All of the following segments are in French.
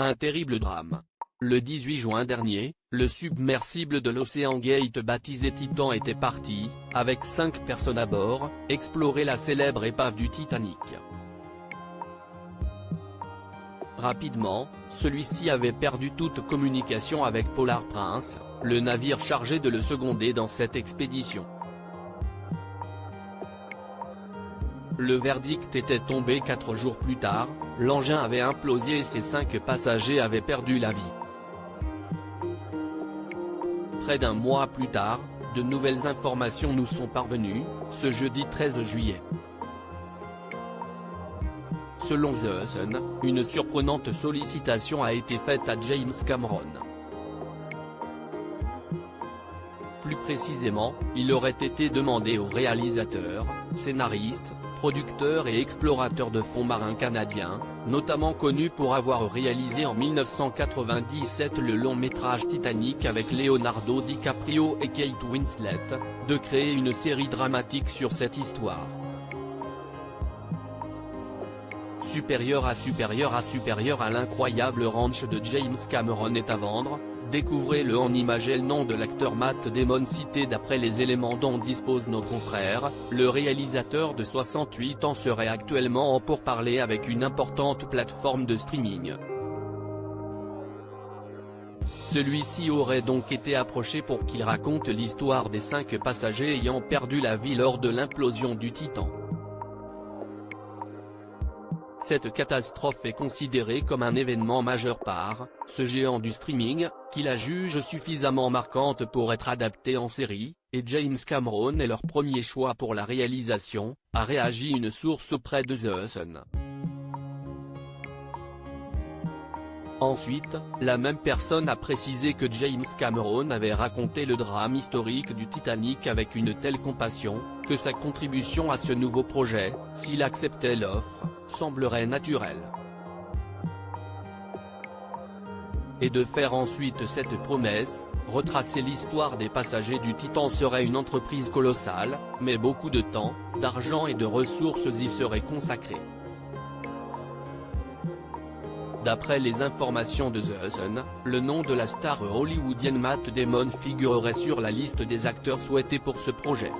Un terrible drame. Le 18 juin dernier, le submersible de l'Ocean Gate baptisé Titan était parti, avec 5 personnes à bord, explorer la célèbre épave du Titanic. Rapidement, celui-ci avait perdu toute communication avec Polar Prince, le navire chargé de le seconder dans cette expédition. Le verdict était tombé 4 jours plus tard, l'engin avait implosé et ses 5 passagers avaient perdu la vie. Près d'un mois plus tard, de nouvelles informations nous sont parvenues, ce jeudi 13 juillet. Selon The Sun, une surprenante sollicitation a été faite à James Cameron. Plus précisément, il aurait été demandé au réalisateur, scénariste, producteur et explorateur de fonds marins canadien, notamment connu pour avoir réalisé en 1997 le long-métrage Titanic avec Leonardo DiCaprio et Kate Winslet, de créer une série dramatique sur cette histoire. Supérieur à l'incroyable ranch de James Cameron est à vendre, découvrez-le en images. Le nom de l'acteur Matt Damon cité d'après les éléments dont disposent nos confrères, le réalisateur de 68 ans serait actuellement en pourparlers avec une importante plateforme de streaming. Celui-ci aurait donc été approché pour qu'il raconte l'histoire des 5 passagers ayant perdu la vie lors de l'implosion du Titan. Cette catastrophe est considérée comme un événement majeur par ce géant du streaming, qui la juge suffisamment marquante pour être adaptée en série, et James Cameron est leur premier choix pour la réalisation, a réagi une source auprès de The Sun. Ensuite, la même personne a précisé que James Cameron avait raconté le drame historique du Titanic avec une telle compassion, que sa contribution à ce nouveau projet, s'il acceptait l'offre, semblerait naturelle. Et de faire ensuite cette promesse, retracer l'histoire des passagers du Titan serait une entreprise colossale, mais beaucoup de temps, d'argent et de ressources y seraient consacrés. D'après les informations de The Sun, le nom de la star hollywoodienne Matt Damon figurerait sur la liste des acteurs souhaités pour ce projet.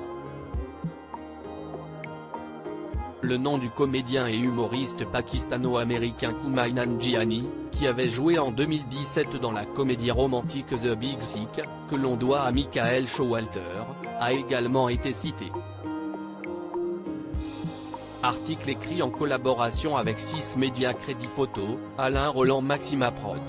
Le nom du comédien et humoriste pakistano-américain Kumail Nanjiani, qui avait joué en 2017 dans la comédie romantique The Big Sick, que l'on doit à Michael Showalter, a également été cité. Article écrit en collaboration avec 6 médias Crédit Photo, Alain Roland Maxima Prod.